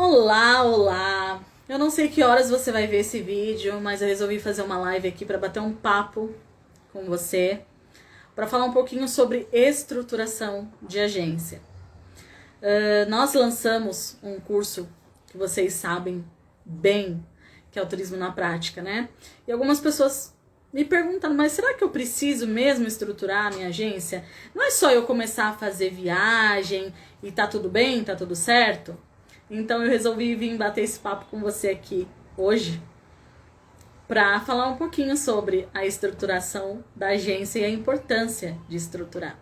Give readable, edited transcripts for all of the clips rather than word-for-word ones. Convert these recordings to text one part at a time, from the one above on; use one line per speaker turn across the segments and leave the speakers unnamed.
Olá, olá! Eu não sei que horas você vai ver esse vídeo, mas eu resolvi fazer uma live aqui para bater um papo com você, para falar um pouquinho sobre estruturação de agência. Nós lançamos um curso que vocês sabem bem, que é o Turismo na Prática, né? E algumas pessoas me perguntando, mas será que eu preciso mesmo estruturar a minha agência? Não é só eu começar a fazer viagem e tá tudo bem, tá tudo certo? Então eu resolvi vir bater esse papo com você aqui hoje para falar um pouquinho sobre a estruturação da agência e a importância de estruturar.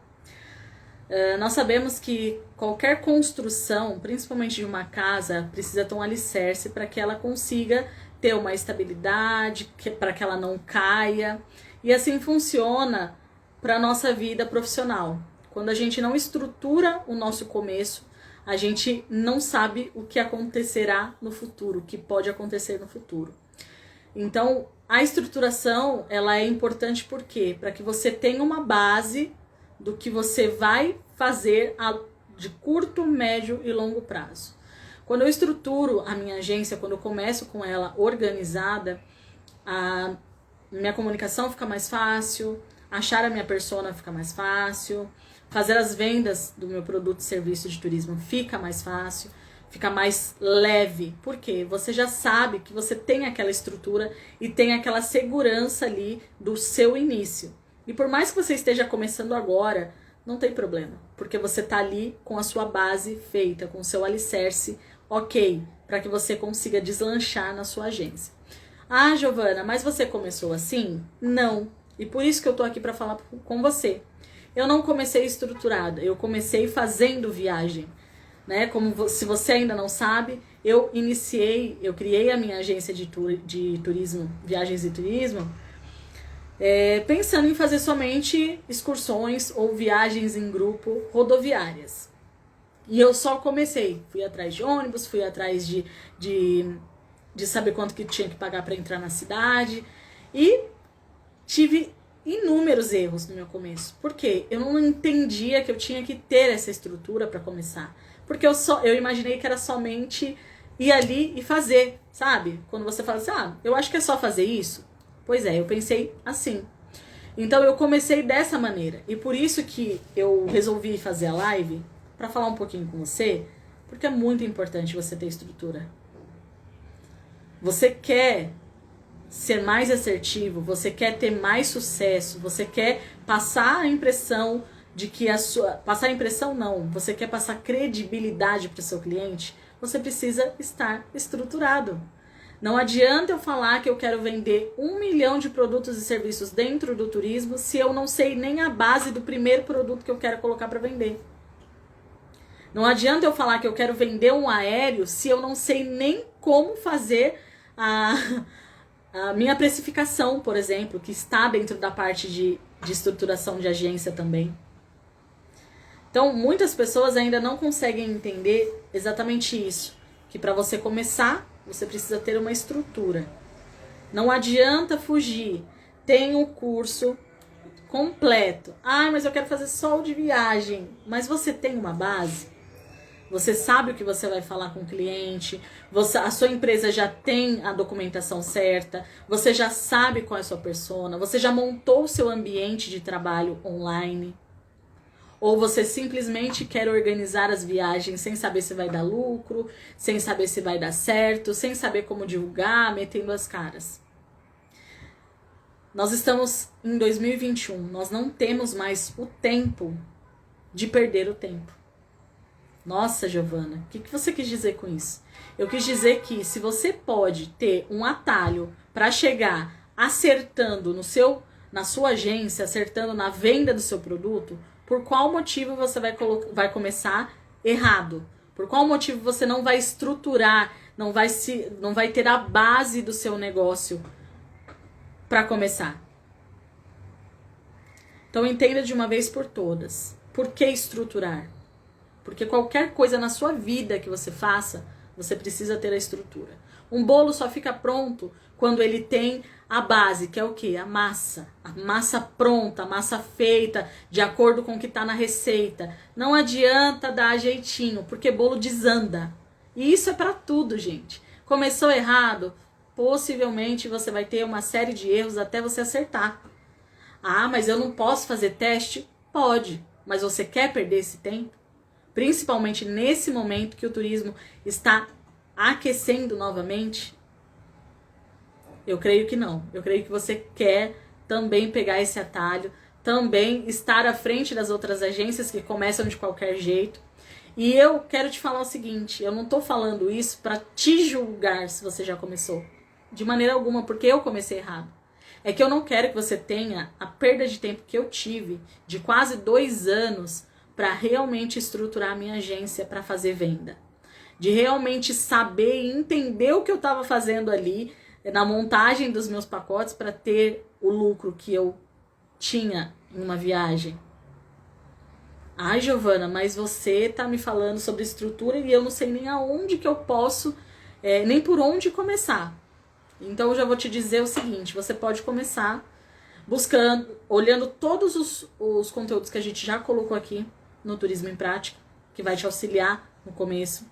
Nós sabemos que qualquer construção, principalmente de uma casa, precisa ter um alicerce para que ela consiga ter uma estabilidade, para que ela não caia. E assim funciona para a nossa vida profissional. Quando a gente não estrutura o nosso começo, a gente não sabe o que acontecerá no futuro, o que pode acontecer no futuro. Então, a estruturação, ela é importante por quê? Para que você tenha uma base do que você vai fazer de curto, médio e longo prazo. Quando eu estruturo a minha agência, quando eu começo com ela organizada, a minha comunicação fica mais fácil, achar a minha persona fica mais fácil, fazer as vendas do meu produto e serviço de turismo fica mais fácil, fica mais leve. Por quê? Você já sabe que você tem aquela estrutura e tem aquela segurança ali do seu início. E por mais que você esteja começando agora, não tem problema, porque você tá ali com a sua base feita, com o seu alicerce ok, para que você consiga deslanchar na sua agência. Ah, Giovana, mas você começou assim? Não. E por isso que eu tô aqui para falar com você. Eu não comecei estruturada, eu comecei fazendo viagem, né? Como se você ainda não sabe, eu criei a minha agência de turismo, viagens e turismo, pensando em fazer somente excursões ou viagens em grupo rodoviárias. E eu só comecei, fui atrás de ônibus, fui atrás de saber quanto que tinha que pagar para entrar na cidade e tive inúmeros erros no meu começo. Por quê? Eu não entendia que eu tinha que ter essa estrutura para começar. Porque eu imaginei que era somente ir ali e fazer, sabe? Quando você fala assim, eu acho que é só fazer isso. Pois é, eu pensei assim. Então eu comecei dessa maneira. E por isso que eu resolvi fazer a live, para falar um pouquinho com você, porque é muito importante você ter estrutura. Você quer ser mais assertivo, você quer ter mais sucesso, você quer passar a impressão de que passar a impressão não, você quer passar credibilidade para o seu cliente, você precisa estar estruturado. Não adianta eu falar que eu quero vender 1 milhão de produtos e serviços dentro do turismo se eu não sei nem a base do primeiro produto que eu quero colocar para vender. Não adianta eu falar que eu quero vender um aéreo se eu não sei nem como fazer a minha precificação, por exemplo, que está dentro da parte de estruturação de agência também. Então, muitas pessoas ainda não conseguem entender exatamente isso. Que para você começar, você precisa ter uma estrutura. Não adianta fugir. Tem um curso completo. Mas eu quero fazer só o de viagem. Mas você tem uma base? Você sabe o que você vai falar com o cliente, a sua empresa já tem a documentação certa, você já sabe qual é a sua persona, você já montou o seu ambiente de trabalho online, ou você simplesmente quer organizar as viagens sem saber se vai dar lucro, sem saber se vai dar certo, sem saber como divulgar, metendo as caras. Nós estamos em 2021, nós não temos mais o tempo de perder o tempo. Nossa, Giovana, o que você quis dizer com isso? Eu quis dizer que se você pode ter um atalho para chegar acertando na sua agência, acertando na venda do seu produto, por qual motivo você vai começar errado? Por qual motivo você não vai estruturar, não vai ter a base do seu negócio para começar? Então entenda de uma vez por todas. Por que estruturar? Porque qualquer coisa na sua vida que você faça, você precisa ter a estrutura. Um bolo só fica pronto quando ele tem a base, que é o quê? A massa. A massa pronta, a massa feita, de acordo com o que está na receita. Não adianta dar jeitinho, porque bolo desanda. E isso é para tudo, gente. Começou errado, possivelmente você vai ter uma série de erros até você acertar. Ah, mas eu não posso fazer teste? Pode, mas você quer perder esse tempo? Principalmente nesse momento que o turismo está aquecendo novamente? Eu creio que não. Eu creio que você quer também pegar esse atalho, também estar à frente das outras agências que começam de qualquer jeito. E eu quero te falar o seguinte, eu não tô falando isso para te julgar se você já começou. De maneira alguma, porque eu comecei errado. É que eu não quero que você tenha a perda de tempo que eu tive, de quase 2 anos, para realmente estruturar a minha agência para fazer venda. De realmente saber e entender o que eu estava fazendo ali, na montagem dos meus pacotes para ter o lucro que eu tinha em uma viagem. Ai, Giovana, mas você tá me falando sobre estrutura e eu não sei nem aonde que eu posso, nem por onde começar. Então eu já vou te dizer o seguinte, você pode começar buscando, olhando todos os conteúdos que a gente já colocou aqui no Turismo em Prática, que vai te auxiliar no começo.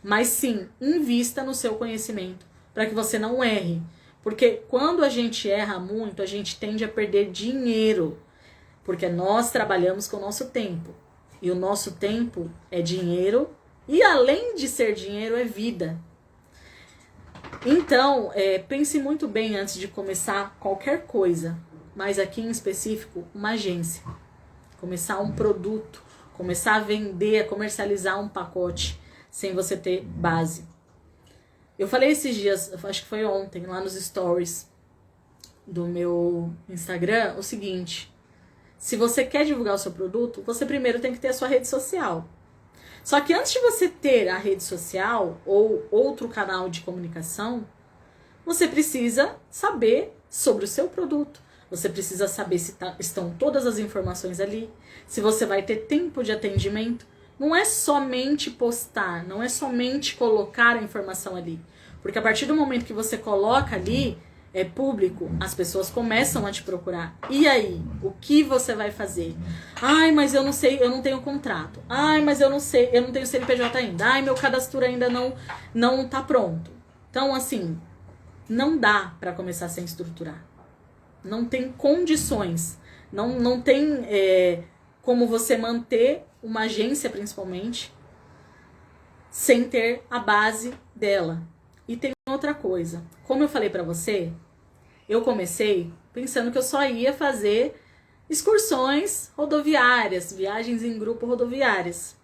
Mas sim, invista no seu conhecimento, para que você não erre. Porque quando a gente erra muito, a gente tende a perder dinheiro. Porque nós trabalhamos com o nosso tempo. E o nosso tempo é dinheiro. E além de ser dinheiro, é vida. Então, pense muito bem antes de começar qualquer coisa. Mas aqui em específico, uma agência. Começar um produto. Começar a vender, a comercializar um pacote. Sem você ter base. Eu falei esses dias, acho que foi ontem, lá nos stories do meu Instagram, o seguinte. Se você quer divulgar o seu produto, você primeiro tem que ter a sua rede social. Só que antes de você ter a rede social ou outro canal de comunicação, você precisa saber sobre o seu produto. Você precisa saber se estão todas as informações ali, se você vai ter tempo de atendimento. Não é somente postar, não é somente colocar a informação ali. Porque a partir do momento que você coloca ali, é público, as pessoas começam a te procurar. E aí, o que você vai fazer? Ai, mas eu não sei, eu não tenho contrato. Ai, mas eu não sei, eu não tenho CNPJ ainda. Ai, meu cadastro ainda não tá pronto. Então, assim, não dá para começar sem estruturar. Não tem condições. Não tem como você manter uma agência, principalmente, sem ter a base dela. E tem outra coisa. Como eu falei pra você, eu comecei pensando que eu só ia fazer excursões rodoviárias, viagens em grupo rodoviárias.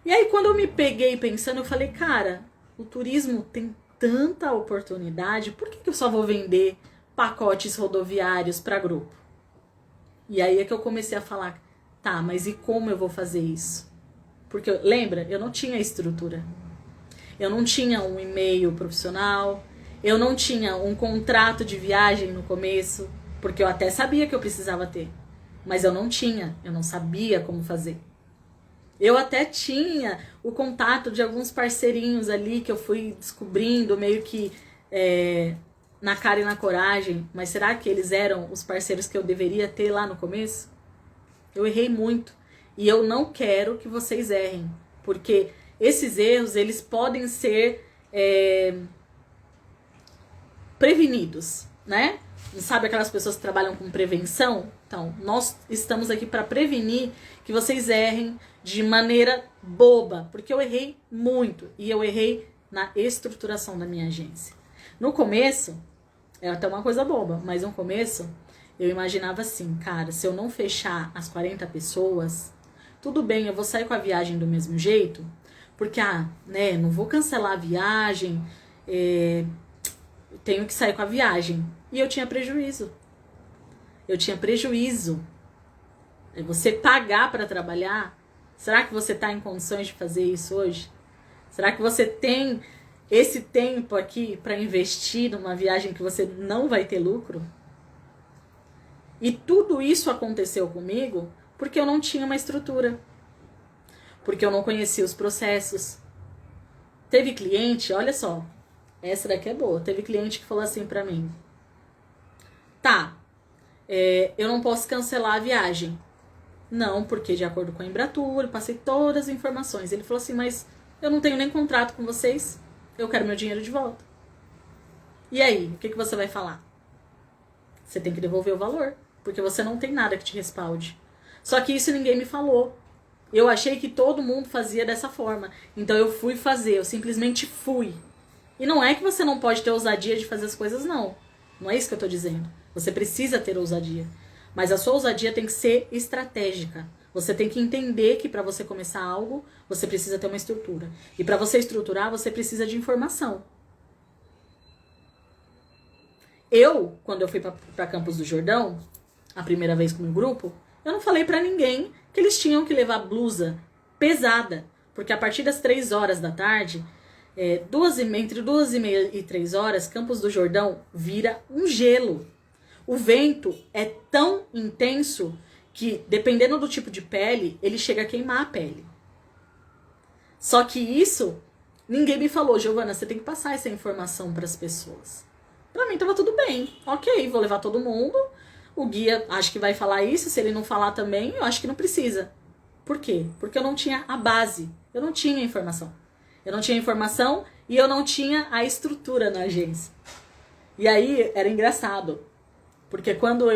E aí, quando eu me peguei pensando, eu falei, cara, o turismo tem tanta oportunidade, por que eu só vou vender pacotes rodoviários para grupo? E aí é que eu comecei a falar, tá, mas e como eu vou fazer isso? Porque, lembra, eu não tinha estrutura. Eu não tinha um e-mail profissional, eu não tinha um contrato de viagem no começo, porque eu até sabia que eu precisava ter, mas eu não sabia como fazer. Eu até tinha o contato de alguns parceirinhos ali que eu fui descobrindo meio que na cara e na coragem, mas será que eles eram os parceiros que eu deveria ter lá no começo? Eu errei muito e eu não quero que vocês errem, porque esses erros, eles podem ser prevenidos, né? Sabe aquelas pessoas que trabalham com prevenção? Então, nós estamos aqui para prevenir que vocês errem de maneira boba, porque eu errei muito e eu errei na estruturação da minha agência. No começo, é até uma coisa boba, mas no começo eu imaginava assim, cara, se eu não fechar as 40 pessoas, tudo bem, eu vou sair com a viagem do mesmo jeito, porque, não vou cancelar a viagem, tenho que sair com a viagem. E eu tinha prejuízo. Você pagar para trabalhar, será que você está em condições de fazer isso hoje? Será que você tem esse tempo aqui para investir numa viagem que você não vai ter lucro? E tudo isso aconteceu comigo porque eu não tinha uma estrutura. Porque eu não conhecia os processos. Teve cliente, olha só, essa daqui é boa. Teve cliente que falou assim pra mim, tá, eu não posso cancelar a viagem. Não, porque de acordo com a Embratur, passei todas as informações. Ele falou assim, mas eu não tenho nem contrato com vocês, eu quero meu dinheiro de volta. E aí, o que você vai falar? Você tem que devolver o valor, porque você não tem nada que te respalde. Só que isso ninguém me falou. Eu achei que todo mundo fazia dessa forma. Então eu fui fazer, eu simplesmente fui. E não é que você não pode ter ousadia de fazer as coisas, não. Não é isso que eu tô dizendo. Você precisa ter ousadia. Mas a sua ousadia tem que ser estratégica. Você tem que entender que para você começar algo, você precisa ter uma estrutura. E para você estruturar, você precisa de informação. Eu, quando eu fui para Campos do Jordão, a primeira vez com o meu grupo, eu não falei para ninguém que eles tinham que levar blusa pesada. Porque a partir das 3 horas da tarde, entre 2h30 e 3 horas, Campos do Jordão vira um gelo. O vento é tão intenso que, dependendo do tipo de pele, ele chega a queimar a pele. Só que isso, ninguém me falou. Giovana, você tem que passar essa informação para as pessoas. Pra mim tava tudo bem. Ok, vou levar todo mundo. O guia acho que vai falar isso. Se ele não falar também, eu acho que não precisa. Por quê? Porque eu não tinha a base. Eu não tinha informação. Eu não tinha informação e eu não tinha a estrutura na agência. E aí era engraçado. Porque quando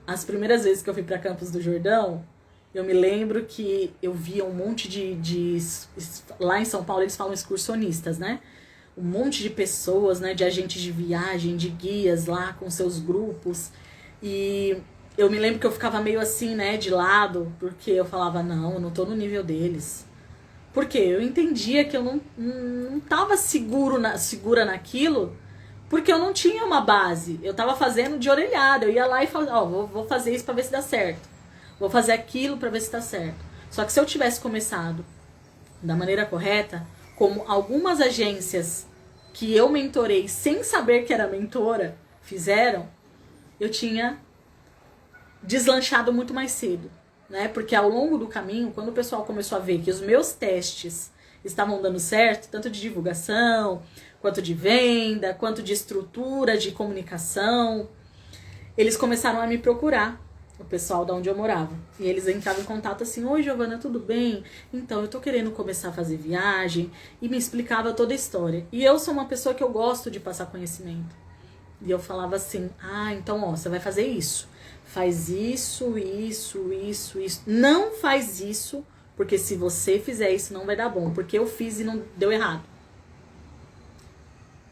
as primeiras vezes que eu fui para Campos do Jordão, eu me lembro que eu via um monte lá em São Paulo eles falam excursionistas, né? Um monte de pessoas, né? De agentes de viagem, de guias lá com seus grupos. E eu me lembro que eu ficava meio assim, né? De lado, porque eu falava, não, eu não tô no nível deles. Por quê? Eu entendia que eu não tava segura naquilo, porque eu não tinha uma base. Eu tava fazendo de orelhada. Eu ia lá e falava, vou fazer isso pra ver se dá certo. Vou fazer aquilo pra ver se dá certo. Só que se eu tivesse começado da maneira correta, como algumas agências que eu mentorei sem saber que era mentora fizeram, eu tinha deslanchado muito mais cedo. Né? Porque ao longo do caminho, quando o pessoal começou a ver que os meus testes estavam dando certo, tanto de divulgação, quanto de venda, quanto de estrutura, de comunicação, eles começaram a me procurar, o pessoal da onde eu morava. E eles entravam em contato assim, oi Giovana, tudo bem? Então, eu tô querendo começar a fazer viagem, e me explicava toda a história. E eu sou uma pessoa que eu gosto de passar conhecimento. E eu falava assim, então, você vai fazer isso. Faz isso, isso, isso, isso. Não faz isso, porque se você fizer isso não vai dar bom. Porque eu fiz e não deu errado.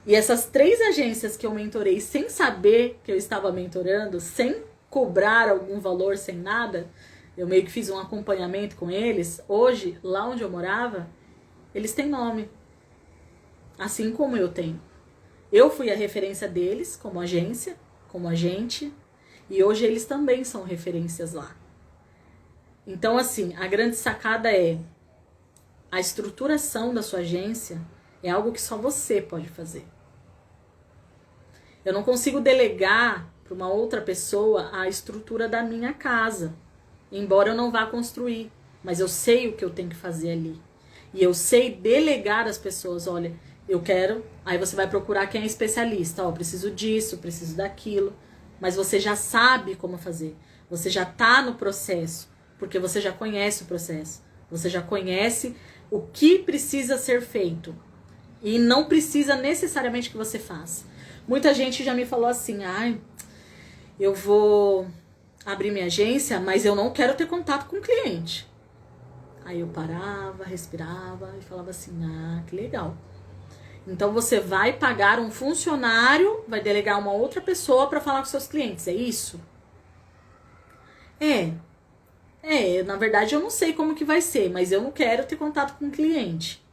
E essas 3 agências que eu mentorei sem saber que eu estava mentorando, sem cobrar algum valor, sem nada, eu meio que fiz um acompanhamento com eles. Hoje, lá onde eu morava, eles têm nome. Assim como eu tenho. Eu fui a referência deles como agência, como agente. E hoje eles também são referências lá. Então, assim, a grande sacada é a estruturação da sua agência é algo que só você pode fazer. Eu não consigo delegar para uma outra pessoa a estrutura da minha casa, embora eu não vá construir, mas eu sei o que eu tenho que fazer ali. E eu sei delegar às pessoas, olha, eu quero, aí você vai procurar quem é especialista, preciso disso, preciso daquilo. Mas você já sabe como fazer. Você já tá no processo. Porque você já conhece o processo. Você já conhece o que precisa ser feito. E não precisa necessariamente que você faça. Muita gente já me falou assim, eu vou abrir minha agência, mas eu não quero ter contato com o cliente. Aí eu parava, respirava e falava assim, que legal. Então você vai pagar um funcionário, vai delegar uma outra pessoa para falar com seus clientes, é isso? Na verdade eu não sei como que vai ser, mas eu não quero ter contato com o cliente.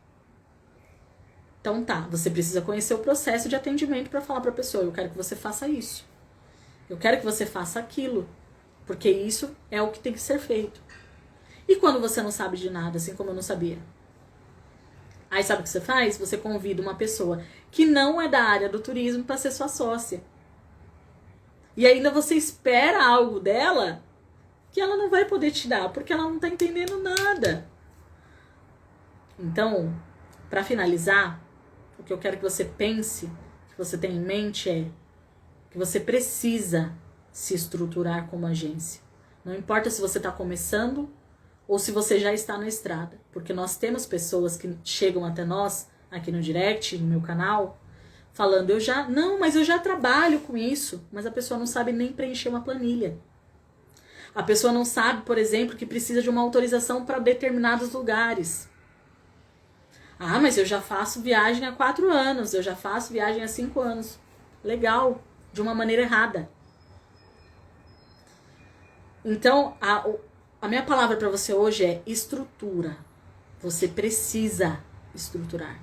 Então tá, você precisa conhecer o processo de atendimento para falar para a pessoa, eu quero que você faça isso. Eu quero que você faça aquilo, porque isso é o que tem que ser feito. E quando você não sabe de nada, assim como eu não sabia? Aí sabe o que você faz? Você convida uma pessoa que não é da área do turismo para ser sua sócia. E ainda você espera algo dela que ela não vai poder te dar, porque ela não tá entendendo nada. Então, para finalizar, o que eu quero que você pense, que você tenha em mente é que você precisa se estruturar como agência. Não importa se você está começando ou se você já está na estrada. Porque nós temos pessoas que chegam até nós, aqui no direct, no meu canal, falando, mas eu já trabalho com isso. Mas a pessoa não sabe nem preencher uma planilha. A pessoa não sabe, por exemplo, que precisa de uma autorização para determinados lugares. Ah, mas eu já faço viagem há 4 anos, eu já faço viagem há 5 anos. Legal, de uma maneira errada. Então, a minha palavra para você hoje é estrutura. Você precisa estruturar.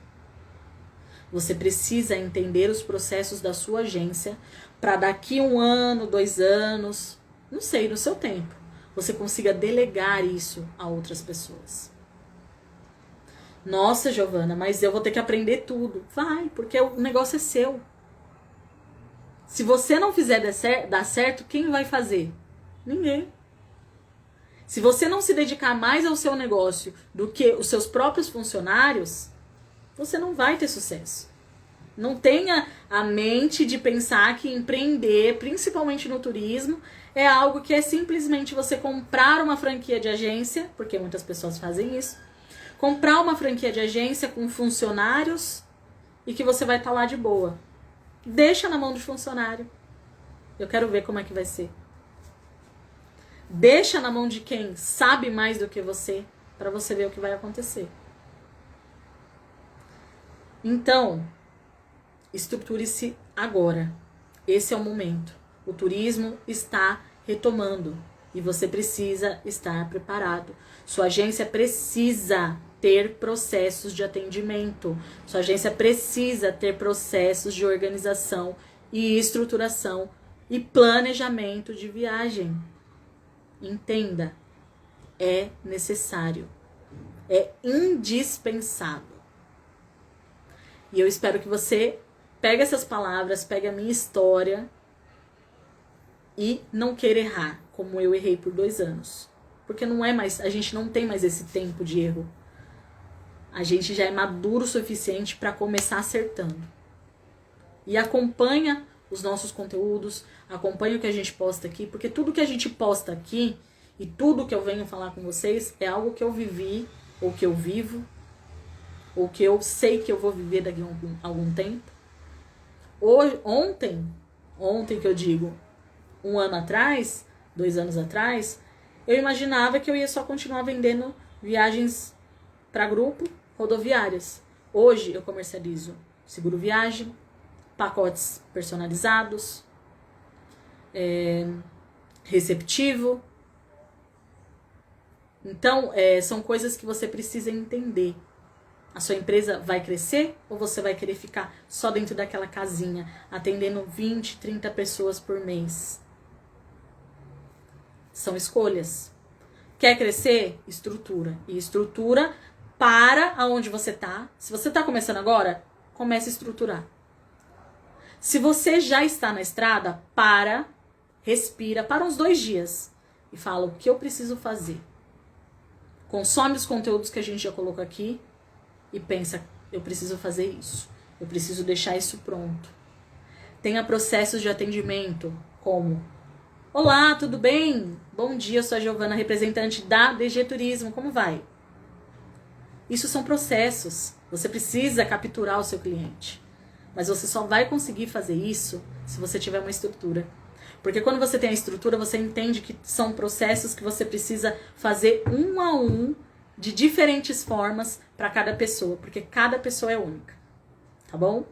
Você precisa entender os processos da sua agência para daqui 1 ano, 2 anos, não sei, no seu tempo, você consiga delegar isso a outras pessoas. Nossa, Giovana, mas eu vou ter que aprender tudo. Vai, porque o negócio é seu. Se você não fizer dar certo, quem vai fazer? Ninguém. Se você não se dedicar mais ao seu negócio do que os seus próprios funcionários, você não vai ter sucesso. Não tenha a mente de pensar que empreender, principalmente no turismo, é algo que é simplesmente você comprar uma franquia de agência, porque muitas pessoas fazem isso, comprar uma franquia de agência com funcionários e que você vai estar lá de boa. Deixa na mão do funcionário. Eu quero ver como é que vai ser. Deixa na mão de quem sabe mais do que você, para você ver o que vai acontecer. Então, estruture-se agora. Esse é o momento. O turismo está retomando e você precisa estar preparado. Sua agência precisa ter processos de atendimento. Sua agência precisa ter processos de organização e estruturação e planejamento de viagem. Entenda, é necessário, é indispensável. E eu espero que você pegue essas palavras, pegue a minha história e não queira errar, como eu errei por 2 anos. Porque não é mais, a gente não tem mais esse tempo de erro. A gente já é maduro o suficiente para começar acertando. E acompanha os nossos conteúdos, acompanha o que a gente posta aqui, porque tudo que a gente posta aqui e tudo que eu venho falar com vocês é algo que eu vivi, ou que eu vivo, ou que eu sei que eu vou viver daqui a algum tempo. Ontem que eu digo, 1 ano atrás, 2 anos atrás, eu imaginava que eu ia só continuar vendendo viagens para grupo, rodoviárias. Hoje eu comercializo seguro viagem, pacotes personalizados, receptivo. Então, são coisas que você precisa entender. A sua empresa vai crescer ou você vai querer ficar só dentro daquela casinha, atendendo 20, 30 pessoas por mês? São escolhas. Quer crescer? Estrutura. E estrutura para aonde você está. Se você está começando agora, comece a estruturar. Se você já está na estrada, respira, para uns 2 dias e fala o que eu preciso fazer. Consome os conteúdos que a gente já colocou aqui e pensa, eu preciso fazer isso. Eu preciso deixar isso pronto. Tenha processos de atendimento como: olá, tudo bem? Bom dia, eu sou a Giovana, representante da DG Turismo, como vai? Isso são processos. Você precisa capturar o seu cliente. Mas você só vai conseguir fazer isso se você tiver uma estrutura. Porque quando você tem a estrutura, você entende que são processos que você precisa fazer 1 a 1, de diferentes formas para cada pessoa. Porque cada pessoa é única. Tá bom?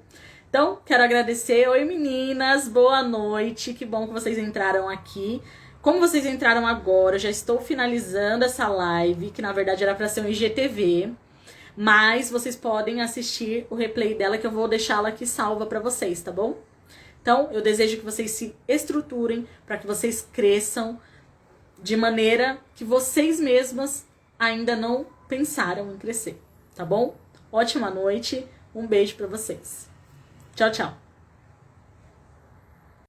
Então, quero agradecer. Oi, meninas. Boa noite. Que bom que vocês entraram aqui. Como vocês entraram agora, eu já estou finalizando essa live, que na verdade era para ser um IGTV. Mas vocês podem assistir o replay dela, que eu vou deixá-la aqui salva para vocês, tá bom? Então, eu desejo que vocês se estruturem para que vocês cresçam de maneira que vocês mesmas ainda não pensaram em crescer, tá bom? Ótima noite, um beijo para vocês. Tchau, tchau.